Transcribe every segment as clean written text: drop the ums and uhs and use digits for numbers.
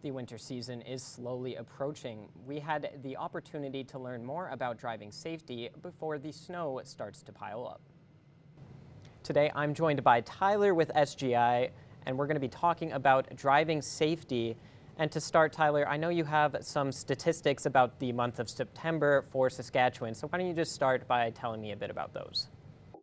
The winter season is slowly approaching. We had the opportunity to learn more about driving safety before the snow starts to pile up. Today, I'm joined by Tyler with SGI, and we're going to be talking about driving safety. And to start, Tyler, I know you have some statistics about the month of September for Saskatchewan, so why don't you just start by telling me a bit about those?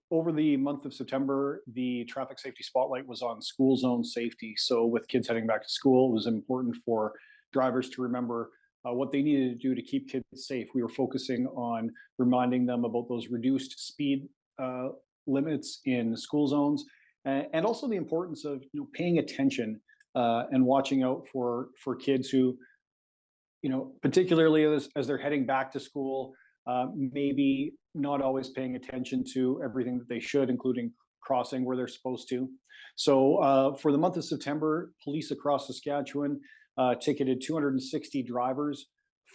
Over the month of September, the traffic safety spotlight was on school zone safety. So, with kids heading back to school, it was important for drivers to remember what they needed to do to keep kids safe. We were focusing on reminding them about those reduced speed limits in school zones, and also the importance of paying attention and watching out for kids who particularly as they're heading back to school, maybe not always paying attention to everything that they should, including crossing where they're supposed to. So, for the month of September, police across Saskatchewan ticketed 260 drivers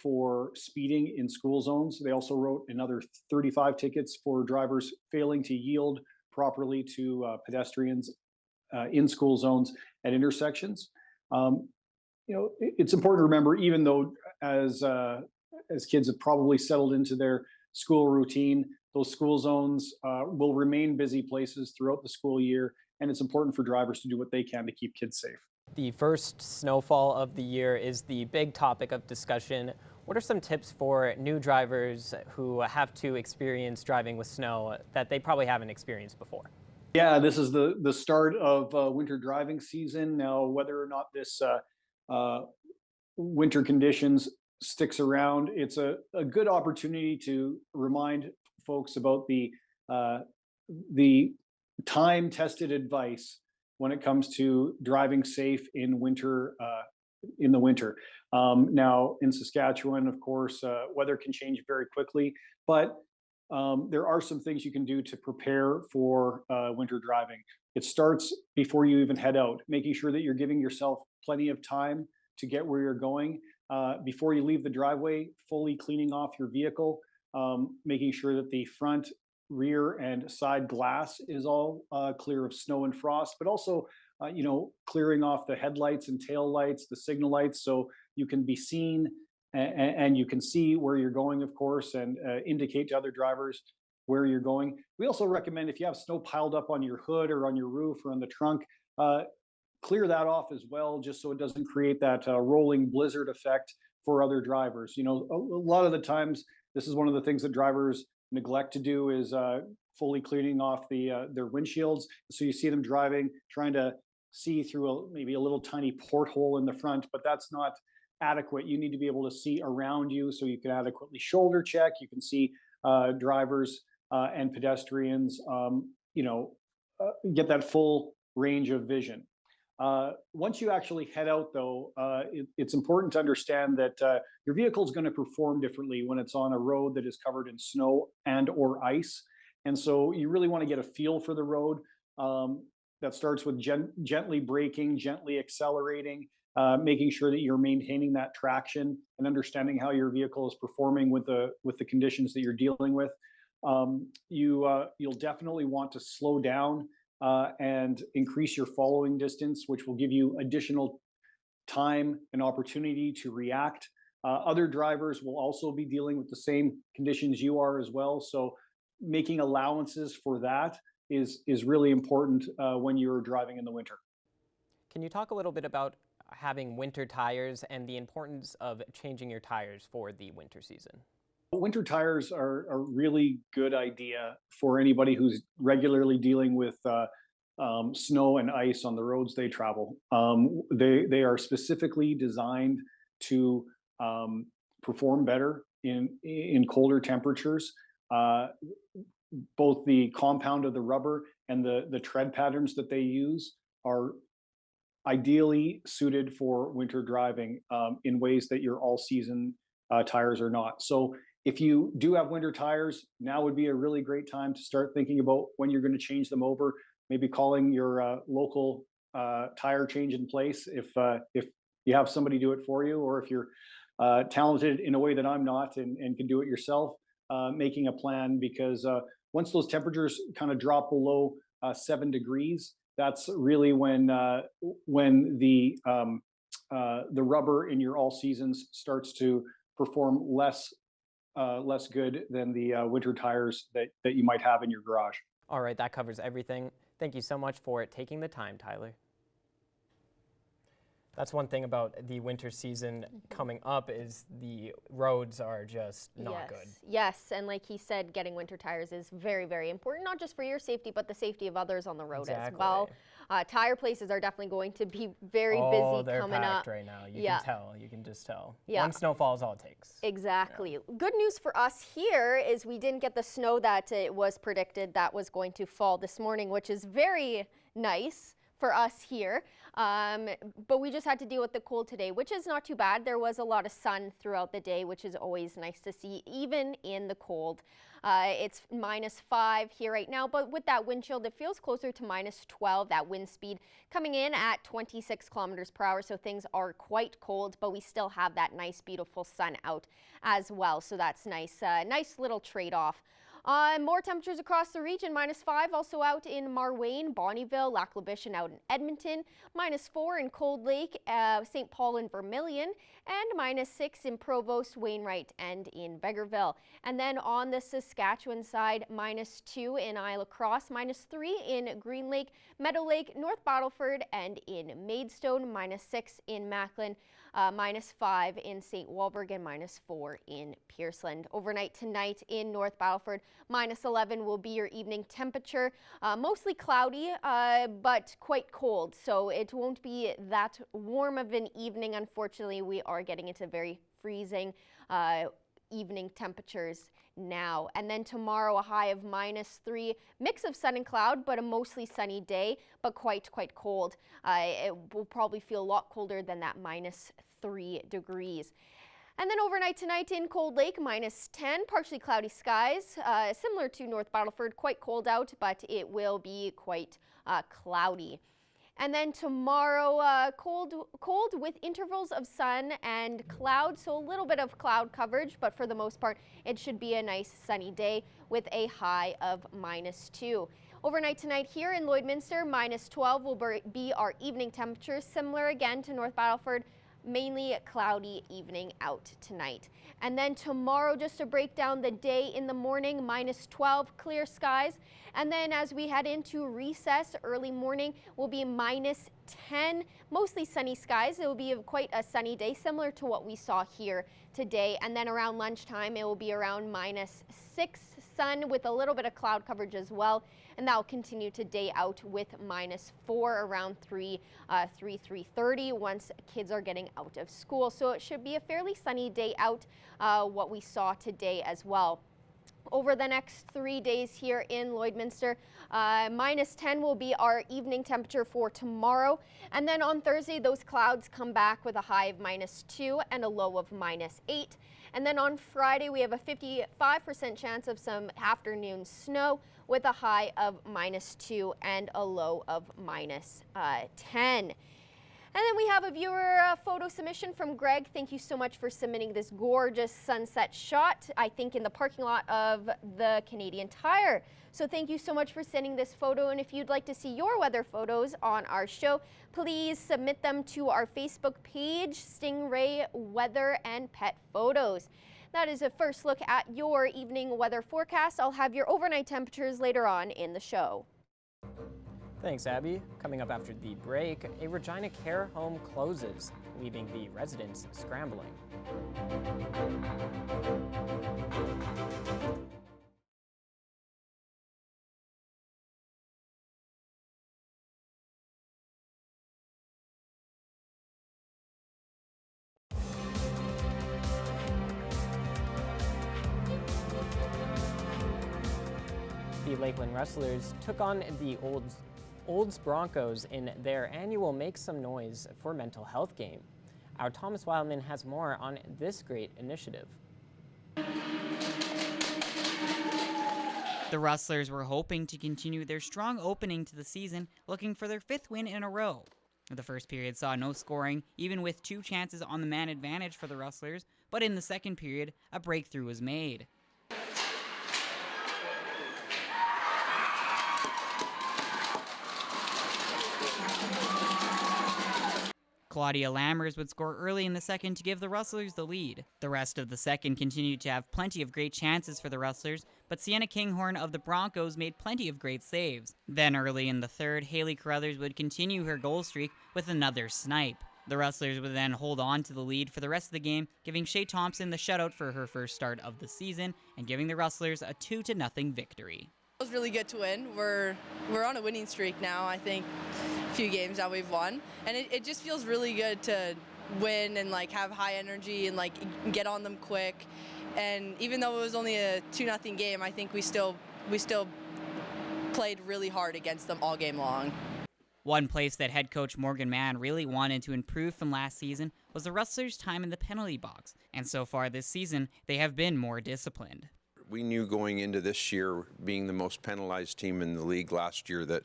for speeding in school zones. They also wrote another 35 tickets for drivers failing to yield properly to pedestrians in school zones at intersections. Um, it's important to remember, even though as kids have probably settled into their school routine, those school zones will remain busy places throughout the school year, and it's important for drivers to do what they can to keep kids safe. The first snowfall of the year is the big topic of discussion. What are some tips for new drivers who have to experience driving with snow that they probably haven't experienced before? Yeah, this is the start of winter driving season. Now, whether or not this uh, winter conditions sticks around, it's a good opportunity to remind folks about uh, the time tested advice when it comes to driving safe in winter. In the winter. Now, in Saskatchewan, of course, weather can change very quickly, but there are some things you can do to prepare for winter driving. It starts before you even head out, making sure that you're giving yourself plenty of time to get where you're going. Before you leave the driveway, fully cleaning off your vehicle, making sure that the front, rear, and side glass is all clear of snow and frost, but also, clearing off the headlights and tail lights, the signal lights, so you can be seen and you can see where you're going, of course, and indicate to other drivers where you're going. We also recommend, if you have snow piled up on your hood or on your roof or on the trunk, uh, clear that off as well, just so it doesn't create that rolling blizzard effect for other drivers. A lot of the times, this is one of the things that drivers neglect to do is fully cleaning off their windshields. So you see them driving, trying to see through maybe a little tiny porthole in the front, but that's not adequate. You need to be able to see around you so you can adequately shoulder check. You can see drivers and pedestrians, get that full range of vision. Once you actually head out, though, it's important to understand that your vehicle is going to perform differently when it's on a road that is covered in snow and or ice. And so you really want to get a feel for the road. That starts with gently braking, gently accelerating, making sure that you're maintaining that traction and understanding how your vehicle is performing with the conditions that you're dealing with. You'll definitely want to slow down and increase your following distance, which will give you additional time and opportunity to react. Other drivers will also be dealing with the same conditions you are as well. So making allowances for that is really important when you're driving in the winter. Can you talk a little bit about having winter tires and the importance of changing your tires for the winter season? Winter tires are a really good idea for anybody who's regularly dealing with snow and ice on the roads they travel. They are specifically designed to perform better in colder temperatures. Uh, Both the compound of the rubber and the tread patterns that they use are ideally suited for winter driving in ways that your all season tires are not. So, if you do have winter tires, now would be a really great time to start thinking about when you're going to change them over. Maybe calling your local tire change in place if you have somebody do it for you, or if you're talented in a way that I'm not and can do it yourself, making a plan, because once those temperatures kind of drop below 7 degrees, that's really when the the rubber in your all seasons starts to perform less good than the winter tires that you might have in your garage. All right, that covers everything. Thank you so much for taking the time, Tyler. That's one thing about the winter season coming up is the roads are just not good. Yes, and like he said, getting winter tires is very, very important, not just for your safety, but the safety of others on the road as well. Tire places are definitely going to be very busy they're coming packed up right now. You can tell. You can just tell. Yeah. One snowfall is all it takes. Exactly. Good news for us here is we didn't get the snow that it was predicted that was going to fall this morning, which is very nice for us here. But we just had to deal with the cold today, which is not too bad. There was a lot of sun throughout the day, which is always nice to see, even in the cold. It's -5 here right now, but with that wind chill, it feels closer to -12, that wind speed coming in at 26 kilometers per hour. So things are quite cold, but we still have that nice, beautiful sun out as well. So that's nice, nice little trade-off. More temperatures across the region, -5 also out in Marwayne, Bonnyville, Lac La Biche, and out in Edmonton, -4 in Cold Lake, St. Paul and Vermilion, and -6 in Provost, Wainwright, and in Vegreville. And then on the Saskatchewan side, -2 in Isle La Crosse, -3 in Green Lake, Meadow Lake, North Battleford, and in Maidstone, -6 in Macklin, -5 in St. Walburg, and -4 in Pearceland. Overnight tonight in North Battleford, -11 will be your evening temperature. Mostly cloudy, but quite cold, so it won't be that warm of an evening. Unfortunately, we are getting into very freezing evening temperatures now. And then tomorrow, a high of -3, mix of sun and cloud, but a mostly sunny day, but quite cold. It will probably feel a lot colder than that -3 degrees. And then overnight tonight in Cold Lake, -10, partially cloudy skies, similar to North Battleford, quite cold out, but it will be quite cloudy. And then tomorrow, cold with intervals of sun and cloud, so a little bit of cloud coverage, but for the most part, it should be a nice sunny day with a high of -2. Overnight tonight here in Lloydminster, -12 will be our evening temperature, similar again to North Battleford, mainly cloudy evening out tonight. And then tomorrow, just to break down the day in the morning, -12, clear skies. And then as we head into recess, early morning will be -10, mostly sunny skies. It will be quite a sunny day, similar to what we saw here today. And then around lunchtime, it will be around -6, sun with a little bit of cloud coverage as well. And that will continue to day out with -4 around 3:30 once kids are getting out of school. So it should be a fairly sunny day out, what we saw today as well. Over the next 3 days here in Lloydminster, -10 will be our evening temperature for tomorrow. And then on Thursday, those clouds come back with a high of -2 and a low of -8. And then on Friday, we have a 55% chance of some afternoon snow with a high of -2 and a low of -10. And then we have a viewer photo submission from Greg. Thank you so much for submitting this gorgeous sunset shot, I think in the parking lot of the Canadian Tire. So thank you so much for sending this photo. And if you'd like to see your weather photos on our show, please submit them to our Facebook page, Stingray Weather and Pet Photos. That is a first look at your evening weather forecast. I'll have your overnight temperatures later on in the show. Thanks, Abby. Coming up after the break, a Regina care home closes, leaving the residents scrambling. The Lakeland Wrestlers took on the Olds Broncos in their annual Make Some Noise for Mental Health game. Our Thomas Wildman has more on this great initiative. The Rustlers were hoping to continue their strong opening to the season, looking for their 5th win in a row. The first period saw no scoring, even with 2 chances on the man advantage for the Rustlers, but in the second period, a breakthrough was made. Claudia Lammers would score early in the second to give the Rustlers the lead. The rest of the second continued to have plenty of great chances for the Rustlers, but Sienna Kinghorn of the Broncos made plenty of great saves. Then early in the third, Haley Carruthers would continue her goal streak with another snipe. The Rustlers would then hold on to the lead for the rest of the game, giving Shea Thompson the shutout for her first start of the season and giving the Rustlers a 2-0 victory. It was really good to win. We're on a winning streak now. I think a few games that we've won, and it just feels really good to win and like have high energy and like get on them quick. And even though it was only a 2-0 game, I think we still played really hard against them all game long. One place that head coach Morgan Mann really wanted to improve from last season was the Rustlers' time in the penalty box, and so far this season, they have been more disciplined. We knew going into this year, being the most penalized team in the league last year, that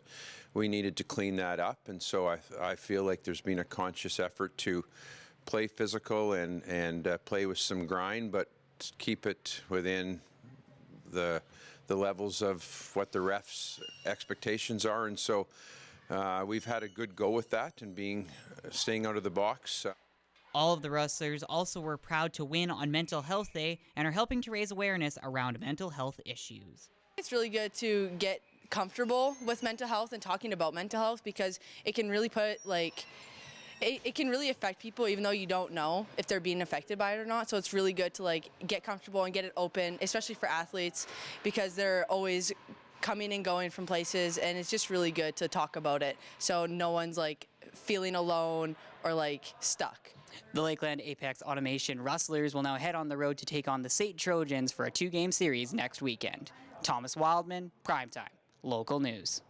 we needed to clean that up, and so I feel like there's been a conscious effort to play physical and play with some grind, but keep it within the levels of what the refs' expectations are, and so we've had a good go with that and staying out of the box. All of the Rustlers also were proud to win on Mental Health Day and are helping to raise awareness around mental health issues. It's really good to get comfortable with mental health and talking about mental health because it can really it can really affect people even though you don't know if they're being affected by it or not. So it's really good to get comfortable and get it open, especially for athletes because they're always coming and going from places, and it's just really good to talk about it so no one's feeling alone or stuck. The Lakeland Apex Automation Rustlers will now head on the road to take on the St. Trojans for a 2-game series next weekend. Thomas Wildman, Primetime, local news.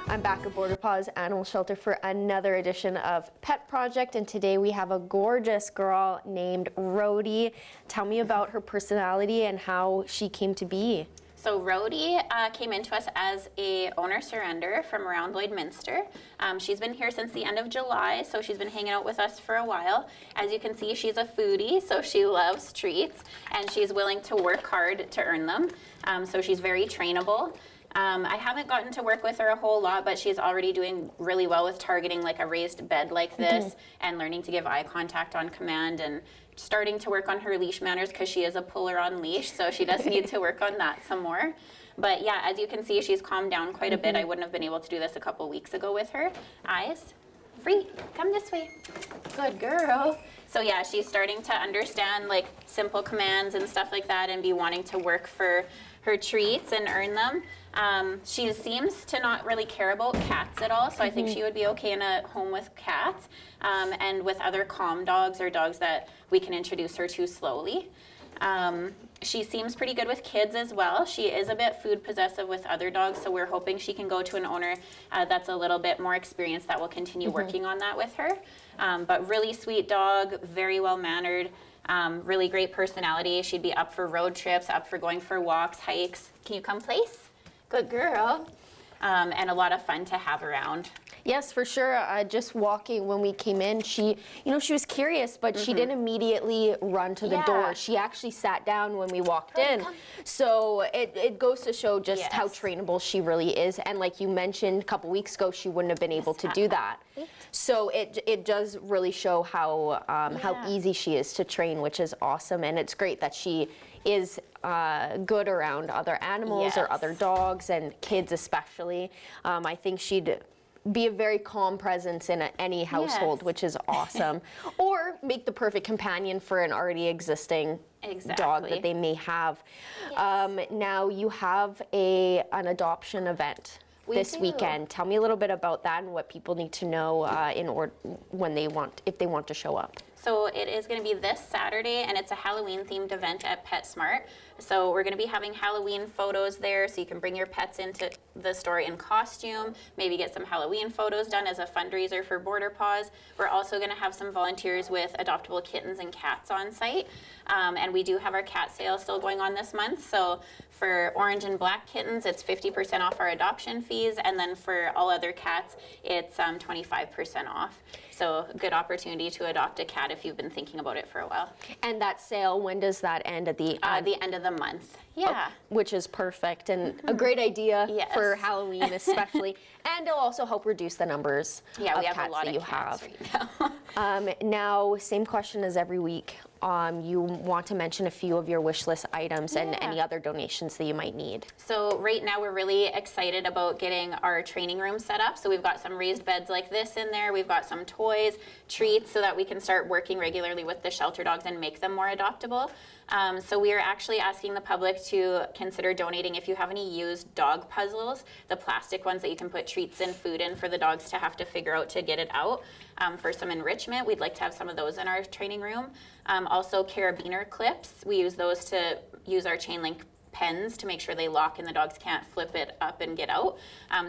I'm back at Border Paws Animal Shelter for another edition of Pet Project, and today we have a gorgeous girl named Rhodey. Tell me about her personality and how she came to be. So Rhodey came into us as a owner surrender from around Lloydminster. She's been here since the end of July, so she's been hanging out with us for a while. As you can see, she's a foodie, so she loves treats, and she's willing to work hard to earn them. So she's very trainable. I haven't gotten to work with her a whole lot, but she's already doing really well with targeting a raised bed like this and learning to give eye contact on command and starting to work on her leash manners because she is a puller on leash, so she does need to work on that some more. But yeah, as you can see, she's calmed down quite a bit. I wouldn't have been able to do this a couple weeks ago with her. Eyes, free, come this way. Good girl. So yeah, she's starting to understand simple commands and stuff like that and be wanting to work for her treats and earn them. She seems to not really care about cats at all, so I think she would be okay in a home with cats and with other calm dogs or dogs that we can introduce her to slowly. She seems pretty good with kids as well. She is a bit food possessive with other dogs, so we're hoping she can go to an owner that's a little bit more experienced that will continue working on that with her. But really sweet dog, very well mannered. Really great personality. She'd be up for road trips, up for going for walks, hikes. Can you come place? Good girl. And a lot of fun to have around. Yes, for sure. Just walking when we came in, she was curious, but she didn't immediately run to the door. She actually sat down when we walked in. So it goes to show just how trainable she really is. And like you mentioned a couple weeks ago, she wouldn't have been able to do that. So it does really show how easy she is to train, which is awesome. And it's great that she is good around other animals or other dogs and kids especially. I think she'd be a very calm presence in any household, which is awesome. Or make the perfect companion for an already existing dog that they may have. Now you have an adoption event this weekend. Tell me a little bit about that and what people need to know if they want to show up. So it is going to be this Saturday, and it's a Halloween-themed event at PetSmart. So we're going to be having Halloween photos there, so you can bring your pets into the store in costume, maybe get some Halloween photos done as a fundraiser for Border Paws. We're also going to have some volunteers with adoptable kittens and cats on site. And we do have our cat sale still going on this month. So for orange and black kittens, it's 50% off our adoption fees, and then for all other cats, it's 25% off. So a good opportunity to adopt a cat if you've been thinking about it for a while. And that sale, when does that end? At the The end of the month. Yeah. which is perfect and a great idea Yes. for Halloween especially. And it'll also help reduce the numbers Yeah, of we have cats a lot that of you cats have. right now. Now, same question as every week. You want to mention a few of your wish list items and Yeah. any other donations that you might need. So right now we're really excited about getting our training room set up. So we've got some raised beds like this in there. We've got some toys, treats, so that we can start working regularly with the shelter dogs and make them more adoptable. So we are actually asking the public to consider donating if you have any used dog puzzles, the plastic ones that you can put treats and food in for the dogs to have to figure out to get it out. For some enrichment, we'd like to have some of those in our training room. Also carabiner clips, we use those to use our chain link pens to make sure they lock and the dogs can't flip it up and get out.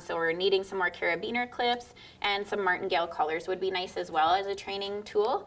So we're needing some more carabiner clips, and some martingale collars would be nice as well as a training tool.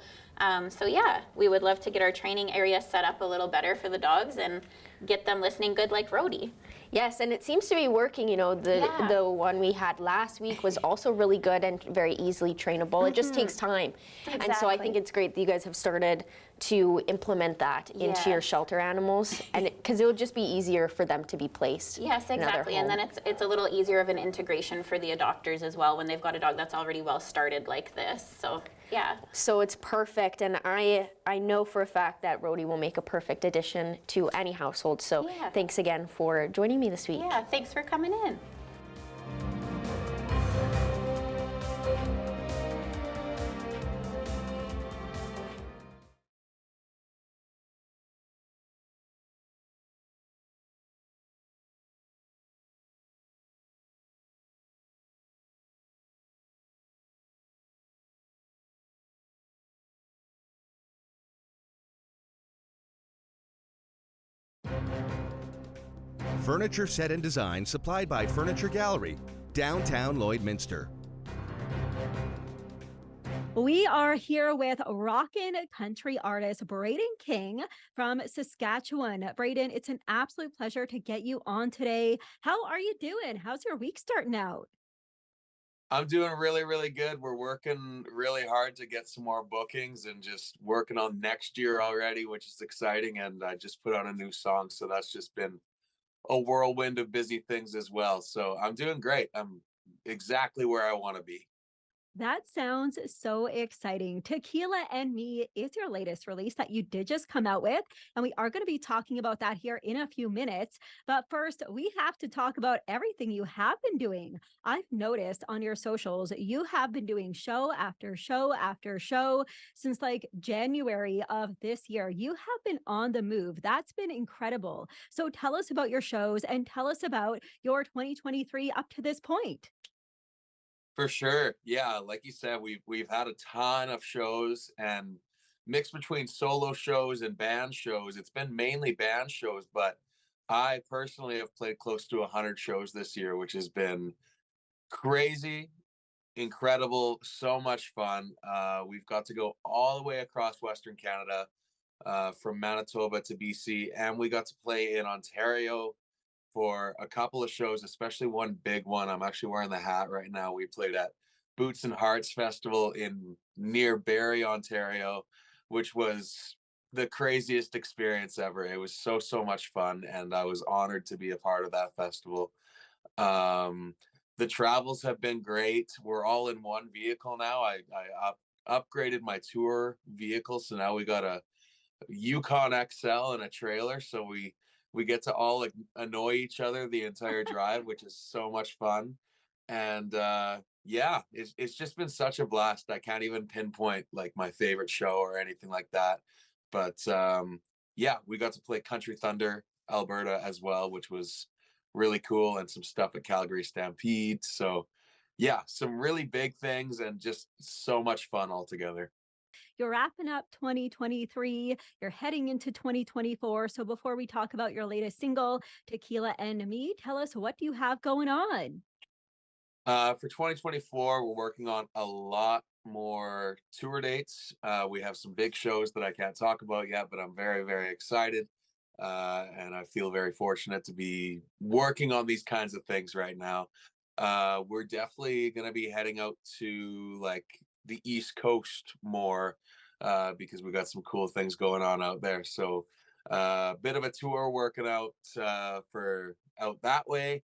So yeah, we would love to get our training area set up a little better for the dogs and get them listening good like Rhodey. Yes, and it seems to be working. You know, Yeah. the one we had last week was also really good and very easily trainable. It just takes time. And so I think Exactly. it's great that you guys have started to implement that into your Yes. shelter animals, and because it would just be easier for them to be placed. Yes, in another exactly. And then home. it's a little easier of an integration for the adopters as well when they've got a dog that's already well started like this. So yeah. So it's perfect, and I know for a fact that Rhodey will make a perfect addition to any household. So Yeah. thanks again for joining me this week. Yeah, thanks for coming in. Furniture set and design supplied by Furniture Gallery, downtown Lloydminster. We are here with rockin' country artist Braden King from Saskatchewan. Braden, it's an absolute pleasure to get you on today. How are you doing? How's your week starting out? I'm doing really, really good. We're working really hard to get some more bookings and just working on next year already, which is exciting. And I just put out a new song, so that's just been a whirlwind of busy things as well. So I'm doing great. I'm exactly where I want to be. That sounds so exciting. Tequila and Me is your latest release that you did just come out with, and we are going to be talking about that here in a few minutes. But first, we have to talk about everything you have been doing. I've noticed on your socials, you have been doing show after show after show since like January of this year. You have been on the move. That's been incredible. So tell us about your shows and tell us about your 2023 up to this point. For sure. Yeah, like you said, we've had a ton of shows and mixed between solo shows and band shows. It's been mainly band shows, but I personally have played close to 100 shows this year, which has been crazy, incredible, so much fun. We've got to go all the way across Western Canada, from Manitoba to BC, and we got to play in Ontario for a couple of shows, especially one big one. I'm actually wearing the hat right now. We played at Boots and Hearts Festival in near Barrie, Ontario, which was the craziest experience ever. It was so much fun, and I was honored to be a part of that festival. The travels have been great. We're all in one vehicle now. Upgraded my tour vehicle, so now we got a Yukon XL and a trailer, so we get to all like annoy each other the entire drive, which is so much fun. And yeah, it's just been such a blast. I can't even pinpoint like my favorite show or anything like that. But yeah, we got to play Country Thunder, Alberta as well, which was really cool, and some stuff at Calgary Stampede. So yeah, some really big things and just so much fun altogether. You're wrapping up 2023. You're heading into 2024. So before we talk about your latest single, Tequila and Me, tell us, what do you have going on? For 2024, we're working on a lot more tour dates. We have some big shows that I can't talk about yet, but I'm very, very excited. And I feel very fortunate to be working on these kinds of things right now. We're definitely going to be heading out to like the East Coast more. because we got some cool things going on out there. So bit of a tour working out for out that way,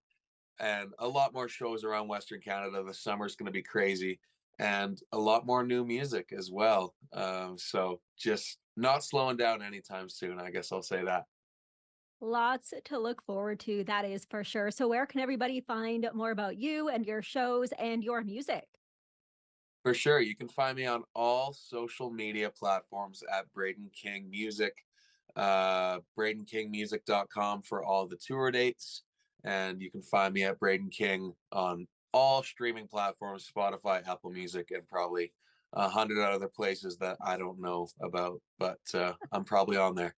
and a lot more shows around Western Canada. The summer's going to be crazy, and a lot more new music as well. So just not slowing down anytime soon, I guess I'll say that. Lots to look forward to, that is for sure. So, where can everybody find more about you and your shows and your music? For sure. You can find me on all social media platforms at Braden King Music, BradenKingMusic.com for all the tour dates. And you can find me at Braden King on all streaming platforms, Spotify, Apple Music, and probably 100 other places that I don't know about, but I'm probably on there.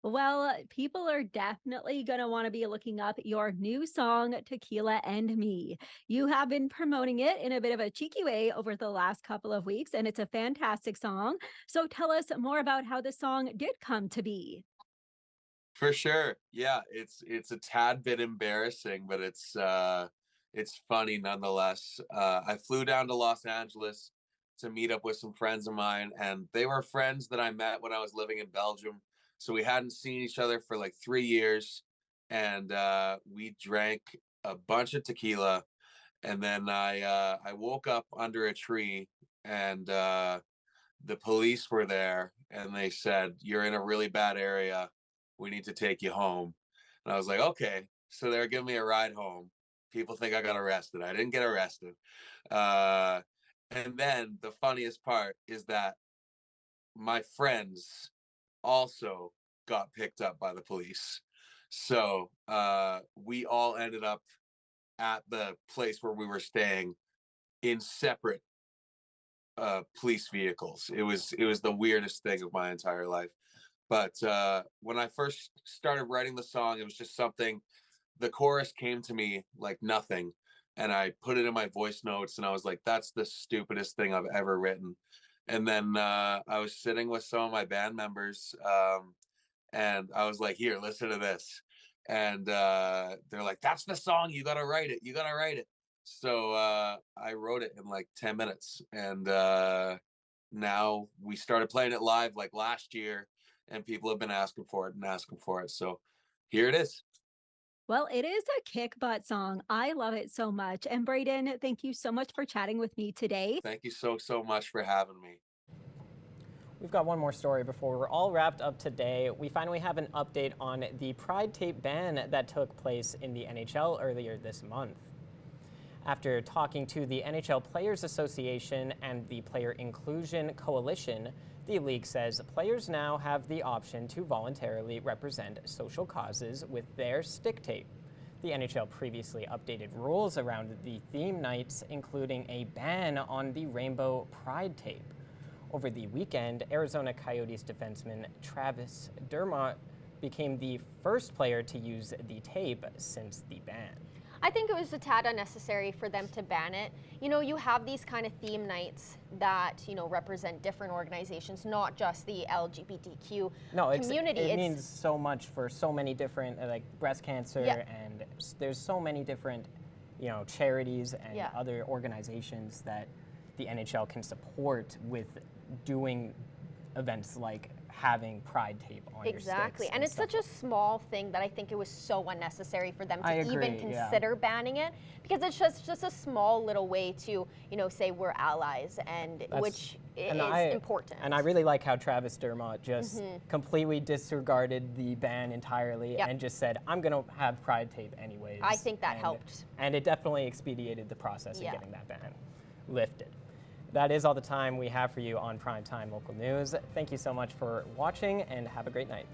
Well, people are definitely going to want to be looking up your new song, Tequila and Me. You have been promoting it in a bit of a cheeky way over the last couple of weeks, and it's a fantastic song. So tell us more about how the song did come to be. For sure. Yeah, it's a tad bit embarrassing, but it's funny nonetheless. I flew down to Los Angeles to meet up with some friends of mine, and they were friends that I met when I was living in Belgium. So we hadn't seen each other for like 3 years, and we drank a bunch of tequila, and then I woke up under a tree, and the police were there, and they said, "You're in a really bad area. We need to take you home." And I was like, okay. So they're giving me a ride home. People think I got arrested. I didn't get arrested. Uh, and then the funniest part is that my friends also got picked up by the police. So we all ended up at the place where we were staying in separate police vehicles. It was the weirdest thing of my entire life. But when I first started writing the song, it was just something, the chorus came to me like nothing. And I put it in my voice notes, and I was like, that's the stupidest thing I've ever written. And then I was sitting with some of my band members, and I was like, here, listen to this. And they're like, that's the song. You got to write it. You got to write it. So I wrote it in like 10 minutes. And now we started playing it live like last year, and people have been asking for it and asking for it. So here it is. Well, it is a kick butt song. I love it so much. And Braden, thank you so much for chatting with me today. Thank you so much for having me. We've got one more story before we're all wrapped up today. We finally have an update on the Pride tape ban that took place in the NHL earlier this month. After talking to the NHL Players Association and the Player Inclusion Coalition, the league says players now have the option to voluntarily represent social causes with their stick tape. The NHL previously updated rules around the theme nights, including a ban on the Rainbow Pride tape. Over the weekend, Arizona Coyotes defenseman Travis Dermott became the first player to use the tape since the ban. I think it was a tad unnecessary for them to ban it. You know, you have these kind of theme nights that, you know, represent different organizations, not just the LGBTQ community. It means so much for so many different, like breast cancer, and there's so many different, you know, charities and other organizations that the NHL can support with doing events like having Pride tape on your sticks. Exactly, and it's such a small thing that I think it was so unnecessary for them to even consider banning it, because it's just a small little way to, you know, say we're allies, and which is important. And I really like how Travis Dermott just completely disregarded the ban entirely and just said, I'm going to have Pride tape anyways. I think that helped. And it definitely expedited the process of getting that ban lifted. That is all the time we have for you on Primetime Local News. Thank you so much for watching, and have a great night.